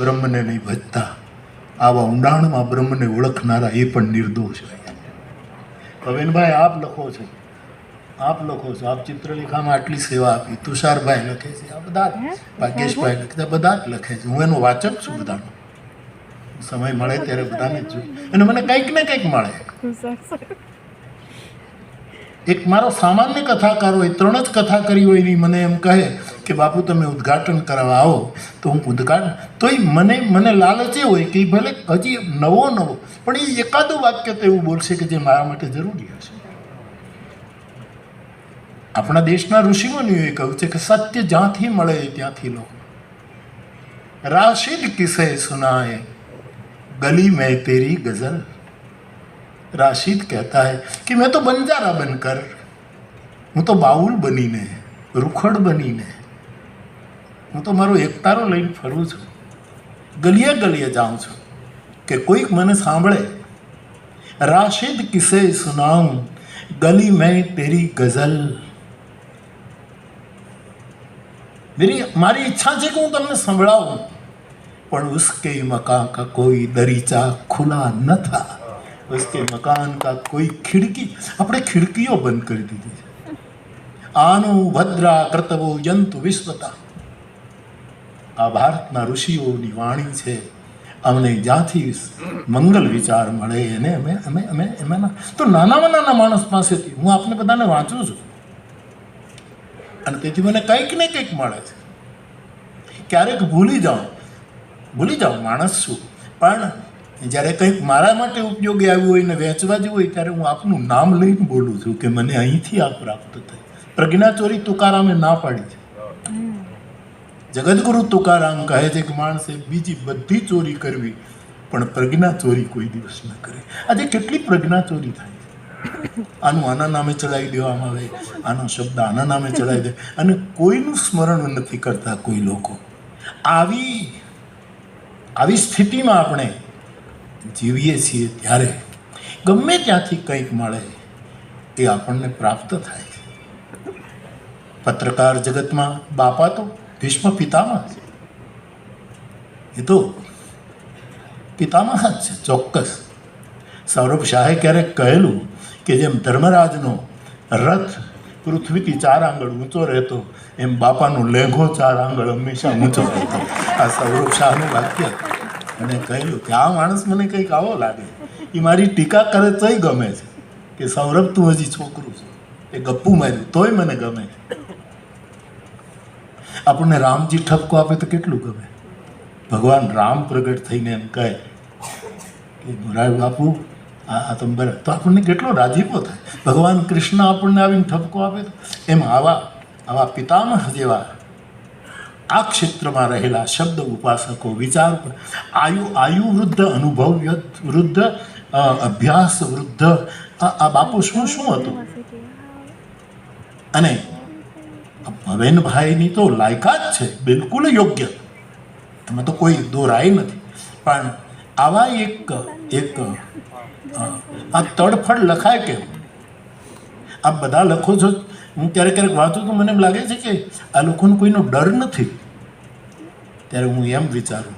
બ્રહ્મને નહીં ભજતા, આવા ઊંડાણમાં બ્રહ્મને ઓળખનારા એ પણ નિર્દોષ. કવિનભાઈ આપ લખો છો, આપ ચિત્રલેખામાં આટલી સેવા આપી, તુષારભાઈ લખે છે, આ બધા ભાગ્યેશભાઈ લખે, બધા જ લખે છે. હું એનો વાચક છું બધાનો. સમય મળે ત્યારે બધાને જ જોઉં અને મને કંઈક ને કંઈક મળે. એક મારો સામાન્ય કથાકાર હોય, 3 જ કથા કરી હોય એની મને એમ કહે કે બાપુ તમે ઉદ્ઘાટન કરવા આવો, તો હું ઉદ્ઘાટન તોય મને લાલચ એ હોય કે ભલે હજી નવો પણ એ એકાદું વાક્ય તો એવું બોલશે કે જે મારા માટે જરૂરી હશે. આપણા દેશના ઋષિમુનિઓએ કહ્યું છે કે સત્ય જ્યાંથી મળે ત્યાંથી લો. રાશિદ કિસે સુનાએ गली में तेरी गजल. राशिद कहता है कि मैं तो बंजारा बनकर, હું તો બાઉલ બનીને, રૂખડ બનીને, હું તો મારો એકતારો લઈને ફરું છું, ગલીએ ગલીએ જાઉં છું કે કોઈક મને સાંભળે. રાશિદ કિસે સુનાઉં ગલી મેં તેરી ગઝલ. મારી ઈચ્છા છે કે હું તમને સંભળાવું, પણ ઉસકે મકાન કા કોઈ દરીચા ખુલા ન થા, ઉસકે મકાન કા કોઈ ખિડકી, આપણે ખિડકીઓ બંધ કરી દીધી છે. આનો ભદ્રા કર્તવો યંતુ વિશ્વતા. આ ભારતના ઋષિઓની વાણી છે. અમને જ્યાંથી મંગલ વિચાર મળે એને અમે એમાંના તો નાનામાં નાના માણસ પાસેથી હું આપને બધાને વાંચું છું અને તેથી મને કંઈક ને કંઈક મળે છે. ક્યારેક ભૂલી જાઓ માણસ છું, પણ જ્યારે કંઈક મારા માટે ઉપયોગી આવ્યું હોય ને વેચવા જેવું હોય ત્યારે હું આપનું નામ લઈને બોલું છું કે મને અહીંથી આ પ્રાપ્ત થઈ. પ્રજ્ઞાચોરી તુકારામે ના પાડી છે. જગદગુરુ તુકારામ કહે છે કે માણસે બીજી બધી ચોરી કરવી પણ પ્રજ્ઞા ચોરી કોઈ દિવસ ન કરે. આજે કેટલી પ્રજ્ઞા ચોરી થાય છે. આનું આના નામે ચડાવી દેવામાં આવે, આનો શબ્દ આના નામે ચડાવી દે અને કોઈનું સ્મરણ નથી કરતા કોઈ લોકો. આવી સ્થિતિમાં આપણે જીવીએ છીએ ત્યારે ગમે ત્યાંથી કંઈક મળે એ આપણને પ્રાપ્ત થાય છે. પત્રકાર જગતમાં બાપા તો ભીષ્મ પિતામહ છે. એ તો પિતામહ જ છે ચોક્કસ. સૌરભ શાહે ક્યારેક કહેલું કે જેમ ધર્મરાજનો રથ પૃથ્વીથી 4 આંગળ ઊંચો રહેતો એમ બાપાનો લેઘો 4 આંગળ હંમેશા ઊંચો રહેતો. આ સૌરભ શાહનું વાક્ય. અને કહેલું કે આ માણસ મને કંઈક આવો લાગે, એ મારી ટીકા કરે તોય ગમે છે કે સૌરભ તું હજી છોકરું છે, એ ગપ્પુ માર્યું તોય મને ગમે. આપણને રામજી ઠપકો આપે તો કેટલું ગમે. ભગવાન રામ પ્રગટ થઈને એમ કહે કે મોરારી બાપુ આ તમે બરાબર, તો આપણને કેટલો રાજીપો થાય. ભગવાન કૃષ્ણ આપણને આવીને ઠપકો આપે તો એમ આવા પિતામહ જેવા આ ક્ષેત્રમાં રહેલા શબ્દ ઉપાસકો, વિચાર આયુ વૃદ્ધ, અનુભવ વૃદ્ધ, અભ્યાસ વૃદ્ધ, આ બાપુ શું હતું. અને ભવેનભાઈની તો લાયકાત છે બિલકુલ યોગ્ય, એમાં તો કોઈ દોરાય નથી. પણ આવા એક આ તડફડ લખાય કેમ? આ બધા લખો છો, હું ક્યારેક વાંચું તો મને એમ લાગે છે કે આ લોકોને કોઈનો ડર નથી. ત્યારે હું એમ વિચારું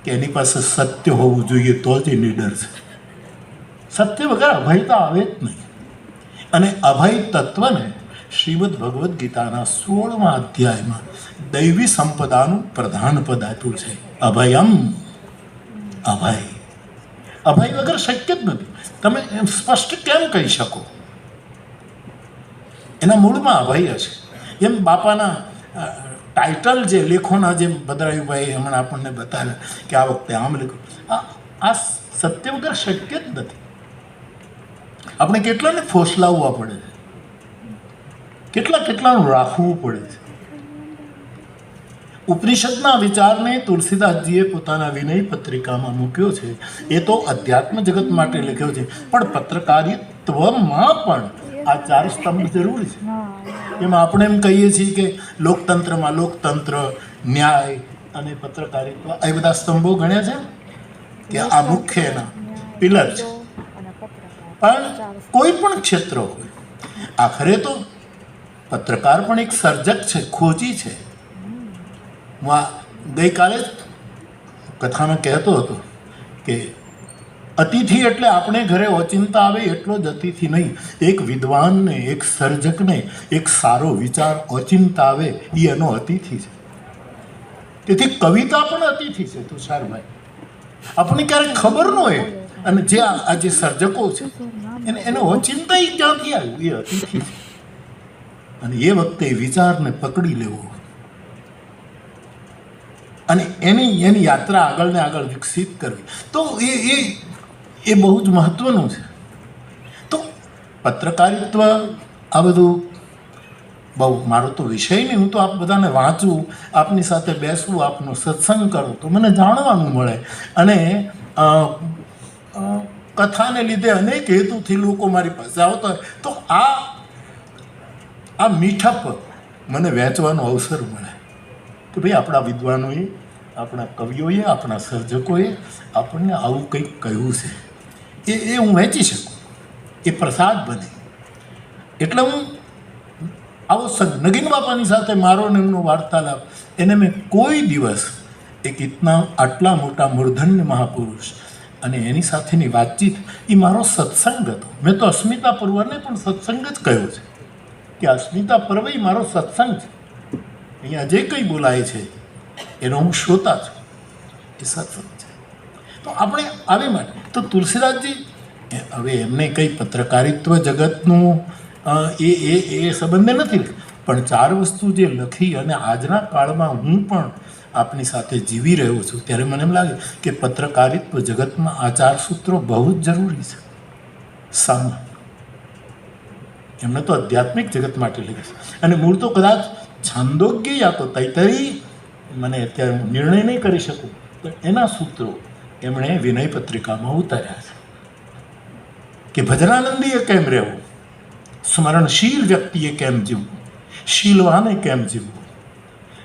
કે એની પાસે સત્ય હોવું જોઈએ તો જ એ નિડર છે. સત્ય વગર અભયતા આવે જ નહીં. અને અભય તત્વને શ્રીમદ ભગવદ્ ગીતાના 16મા અધ્યાયમાં દૈવી સંપદાનું પ્રધાન પદ આપ્યું છે. અભયમ, અભય વગર શક્ય જ નથી. તમે એમ સ્પષ્ટ કેમ કહી શકો? એના મૂળમાં અભય હશે. એમ બાપાના ટાઇટલ જે લેખોના જેમ ભદ્રાયુભાઈ હમણાં આપણને બતાવ્યા કે આ વખતે આમ લખ્યું, આ સત્ય વગર શક્ય જ નથી. આપણે કેટલાને ફોસલાવવા પડે છે, કેટલાનું રાખવું પડે છે. ઉપનિષદના વિચારને તુલસીદાસજીએ પોતાના વિનય પત્રિકામાં મૂક્યો છે. એ તો અધ્યાત્મ જગત માટે લખ્યો છે, પણ પત્રકારિત્વમાં પણ આ 4 સ્તંભ જરૂરી છે. એમાં આપણે એમ કહીએ છીએ કે લોકતંત્રમાં લોકતંત્ર, ન્યાય અને પત્રકારિત્વ એ બધા સ્તંભો ગણ્યા છે કે આ મુખ્ય એના પિલર છે. પણ કોઈ પણ ક્ષેત્ર હોય, આખરે તો પત્રકાર પણ એક સર્જક છે, ખોજી છે. ગઈકાલે જ કથામાં કહેતો હતો કે અતિથિ એટલે આપણે ઘરે ઓચિંતા આવે એટલો જ અતિથિ નહીં, એક વિદ્વાનને, એક સર્જકને એક સારો વિચાર ઓચિંતા આવે એ એનો અતિથિ છે. તેથી કવિતા પણ અતિથિ છે તુષારભાઈ. આપણને ક્યારેક ખબર ન હોય, અને જે આ જે સર્જકો છે એને ઓચિંતા ક્યાંથી આવ્યું, એ અતિથિ છે. અને એ વખતે વિચારને પકડી લેવો અને એની યાત્રા આગળ ને આગળ વિકસિત કરવી, તો એ બહુ જ મહત્વનું છે. તો પત્રકારિત્વ આ બધું બહુ મારો તો વિષય નહીં. હું તો આપ બધાને વાંચું, આપની સાથે બેસવું, આપનો સત્સંગ કરું તો મને જાણવાનું મળે. અને કથાને લીધે અનેક હેતુથી લોકો મારી પાસે આવતા હોય, તો આ મીઠપ મને વહેંચવાનો અવસર મળે કે ભાઈ આપણા વિદ્વાનોએ, આપણા કવિઓએ, આપણા સર્જકોએ આપણને આવું કંઈક કહ્યું છે, એ હું વહેંચી શકું, એ પ્રસાદ બને. એટલે હું આવો નગીન બાપાની સાથે મારો ને એમનો વાર્તાલાપ, એને મેં કોઈ દિવસ આટલા મોટા મૂર્ધન્ય મહાપુરુષ અને એની સાથેની વાતચીત, એ મારો સત્સંગ હતો. મેં તો અસ્મિતા પર્વને પણ સત્સંગ જ કહ્યો છે કે અસ્મિતા પર્વ એ મારો સત્સંગ છે. અહીંયા જે કંઈ બોલાય છે એનો હું શ્રોતા છું, એ સત્સંગ છે. તો આપણે આવી માટે તો તુલસીદાસજી, હવે એમને કંઈ પત્રકારિત્વ જગતનું એ સંબંધે નથી, પણ 4 વસ્તુ જે લખી અને આજના કાળમાં હું પણ આપની સાથે જીવી રહ્યો છું, ત્યારે મને એમ લાગે કે પત્રકારિત્વ જગતમાં આ 4 સૂત્રો બહુ જ જરૂરી છે. એમને તો આધ્યાત્મિક જગત માટે લખે છે, અને મૂળ તો કદાચ છાંદોગ્ય યા તો તૈતરી, મને અત્યારે હું નિર્ણય નહીં કરી શકું, તો એના સૂત્રો એમણે વિનય પત્રિકામાં ઉતાર્યા છે કે ભજનાનંદીએ કેમ રહેવું, સ્મરણશીલ વ્યક્તિએ કેમ જીવવું, શીલવાને કેમ જીવવું,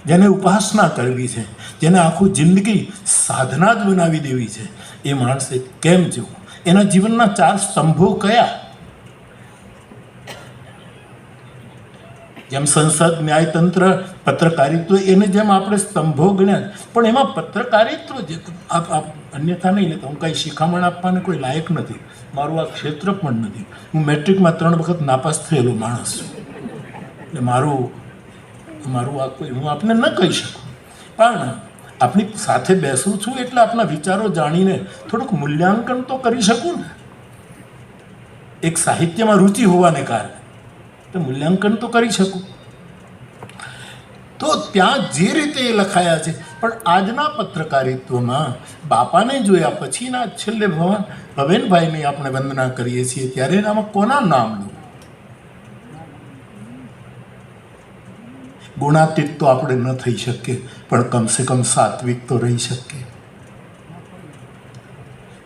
જેને ઉપાસના કરવી છે, જેને આખું જિંદગી સાધના જ બનાવી દેવી છે, એ માણસે કેમ જીવવું, એના જીવનના 4 સ્તંભો કયા. જેમ સંસદ, ન્યાયતંત્ર, પત્રકારિત્વ, એને જેમ આપણે સ્તંભો ગણ્યા, પણ એમાં પત્રકારિત્વ જે અન્યથા નહીં લેતા. હું કંઈ શિખામણ આપવાને કોઈ લાયક નથી, મારું આ ક્ષેત્ર પણ નથી. હું મેટ્રિકમાં 3 વખત નાપાસ થયેલો માણસ છું, એટલે મારું આ કોઈ હું આપને ન કહી શકું. પણ આપણી સાથે બેસું છું એટલે આપણા વિચારો જાણીને થોડુંક મૂલ્યાંકન તો કરી શકું ને. એક સાહિત્યમાં રુચિ હોવાને કારણે તો મૂલ્યાંકન તો કરી શકું. તો ત્યાં જે રીતે એ લખાયા છે, પણ આજના પત્રકારિત્વમાં બાપાને જોયા પછીના છેલ્લે ભવેનભાઈને આપણે વંદના કરીએ છીએ, ત્યારે આમાં કોના નામ લો? ગુણાતીત તો આપણે ન થઈ શકીએ, પણ કમસે કમ સાત્વિક તો રહી શકીએ.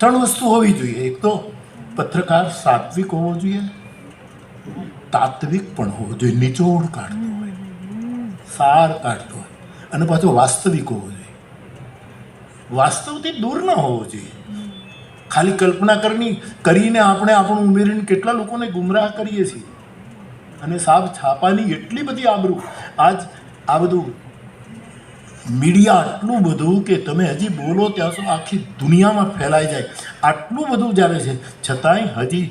3 વસ્તુ હોવી જોઈએ. એક તો પત્રકાર સાત્વિક હોવો જોઈએ, તાત્વિક પણ હોવો જોઈએ, નિચોડ કાઢતો હોય, સાર કાઢતો હોય, અને પાછો વાસ્તવિક હોવો જોઈએ. વાસ્તવથી દૂર ન હોવો જોઈએ. ખાલી કલ્પના કરીને આપણે આપણું ઉમેરીને કેટલા લોકોને ગુમરાહ કરીએ છીએ. અને સાબ છાપાની એટલી બધી આબરૂ, આજ આ બધું મીડિયા આટલું બધું કે તમે હજી બોલો ત્યાં સુધી આખી દુનિયામાં ફેલાઈ જાય, આટલું બધું જ્યારે છે, છતાંય હજી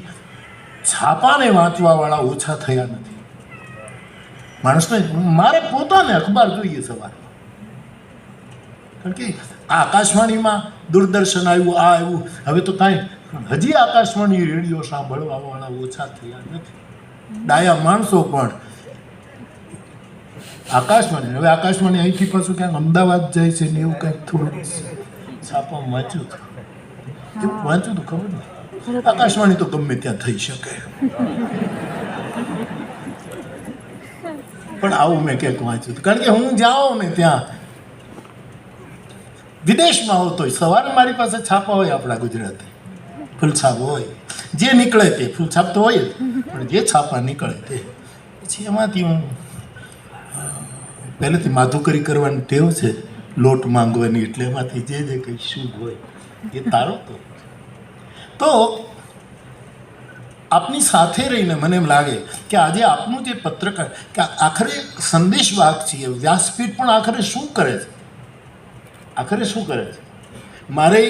છાપાને વાંચવાવાળા ઓછા થયા નથી. માણસને મારે પોતાને અખબાર જોઈએ સવારે, કારણ કે આ આકાશવાણીમાં દૂરદર્શન આવ્યું, આ આવ્યું, હવે તો કાંઈ હજી આકાશવાણી રેડિયો સાંભળવાવાળા ઓછા થયા નથી. ડાયા માણસો પણ આકાશવાણી, હવે આકાશવાણી અહીંથી પાછું ક્યાંક અમદાવાદ જાય છે ને એવું કંઈક થોડું છાપામાં વાંચ્યું હતું ખબર નહીં. આકાશવાણી તો ગમે ત્યાં થઈ શકે, પણ આવું મેં ક્યાંક વાંચ્યું હતું. કારણ કે હું જાઉં ને ત્યાં વિદેશમાં હોઉં તો સવારે મારી પાસે છાપા હોય, આપણા ગુજરાતી ફૂલછાપ હોય, જે નીકળે તે ફૂલછાપ તો હોય જ, પણ જે છાપા નીકળે તે પછી એમાંથી હું પહેલેથી માધુકરી કરવાની ટેવ છે, લોટ માંગવાની, એટલે એમાંથી જે કંઈ શુભ હોય એ તારો તો આપની સાથે રહીને મને એમ લાગે કે આજે આપનું જે પત્રકાર, કે આખરે સંદેશવાહક છીએ. વ્યાસપીઠ પણ આખરે શું કરે છે? મારે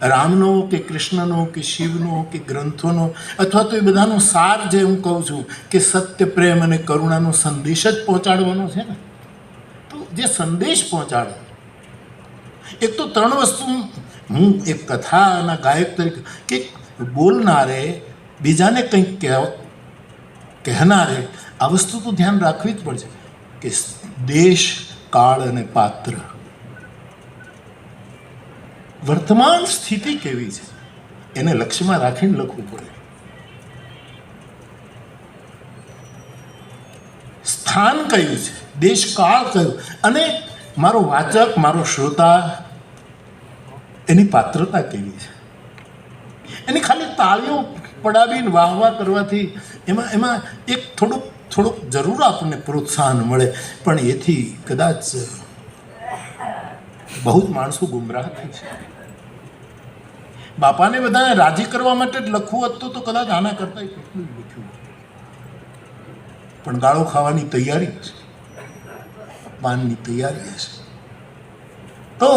રામનો કે કૃષ્ણનો કે શિવનો કે ગ્રંથોનો અથવા તો એ બધાનો સાર જે હું કહું છું કે સત્ય, પ્રેમ અને કરુણાનો સંદેશ જ પહોંચાડવાનો છે ને. તો જે સંદેશ પહોંચાડે, એક તો 3 વસ્તુ હું એક કથાના ગાયક તરીકે કે બોલનારે, બીજાને કંઈક કહેનારે આ વસ્તુ તો ધ્યાન રાખવી જ પડશે કે દેશ, કાળ અને પાત્ર, વર્તમાન સ્થિતિ કેવી છે એને લક્ષ્યમાં રાખીને લખવું પડે. સ્થાન કયું છે, દેશ કાળ કયું, અને મારો વાચક, મારો શ્રોતા એની પાત્રતા કેવી છે. એની ખાલી તાળીઓ પડાવીને વાહ વાહ કરવાથી એમાં એક થોડુંક જરૂર આપણને પ્રોત્સાહન મળે, પણ એથી કદાચ બહુ જ માણસો ગુમરાહ થાય છે. બાપાને બધાને રાજી કરવા માટે જ લખવું હતું તો કદાચ આના કરતા કેટલું લખ્યું, પણ ગાળો ખાવાની તૈયારી હશે, પાનની તૈયારી હશે. તો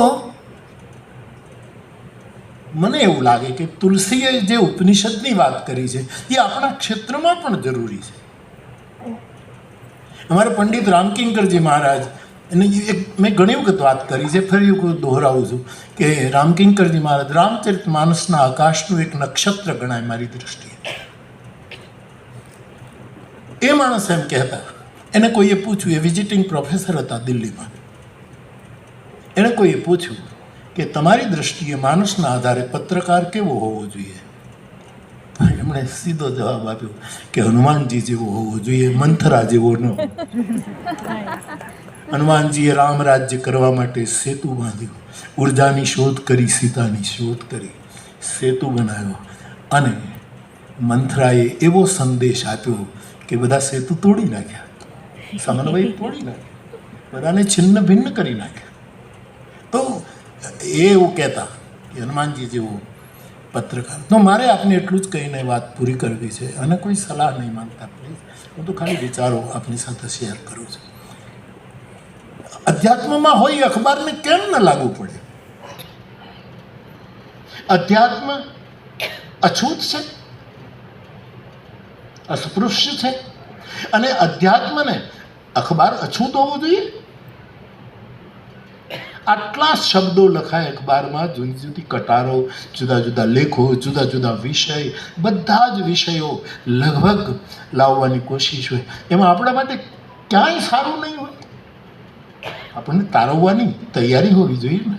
મને એવું લાગે કે તુલસીએ જે ઉપનિષદની વાત કરી છે એ આપણા ક્ષેત્રમાં પણ જરૂરી છે. અમારા પંડિત રામકિંકરજી મહારાજ, એને એક મેં ઘણી વખત વાત કરી છે, ફરી દોહરાવું છું કે રામકિંકરજી મહારાજ રામચરિત માનસના આકાશનું એક નક્ષત્ર ગણાય મારી દૃષ્ટિએ. એ માણસ એમ કહેતા, એને કોઈએ પૂછ્યું, એ વિઝિટિંગ પ્રોફેસર હતા દિલ્હીમાં, એને કોઈએ પૂછ્યું કે તમારી દૃષ્ટિએ માણસના આધારે પત્રકાર કેવો હોવો જોઈએ? એમણે સીધો જવાબ આપ્યો કે હનુમાનજી જેવો હોવો જોઈએ, મંથરા જેવો ન. હનુમાનજીએ રામ રાજ્ય કરવા માટે સેતુ બાંધ્યો, ઉર્જાની શોધ કરી, સીતાની શોધ કરી, સેતુ બનાવ્યો, અને મંથરાએ એવો સંદેશ આપ્યો કે બધા સેતુ તોડી નાખ્યા, સમન્વય તોડી નાખ્યા, બધાને છિન્ન ભિન્ન કરી નાખ્યા. તો એ એવું કહેતા કે હનુમાનજી જેવો પત્રકાર. તો મારે આપને એટલું જ કહીને વાત પૂરી કરવી છે, અને કોઈ સલાહ નહીં માંગતા પ્લીઝ, હું તો ખાલી વિચારો આપની સાથે શેર કરું છું. અધ્યાત્મમાં હોય અખબારને કેમ ન લાગુ પડે? અધ્યાત્મ અછૂત છે, અસ્પૃશ્ય છે, અને અધ્યાત્મને અખબાર અછૂત હોવું જોઈએ. આટલા શબ્દો લખાય અખબારમાં, જુદી જુદી કટારો, જુદા જુદા લેખો, જુદા જુદા વિષય, બધા જ વિષયો લગભગ લાવવાની કોશિશ હોય. એમાં આપણા માટે ક્યાંય સારું નહીં હોય. આપણને તારવવાની તૈયારી હોવી જોઈએ ને.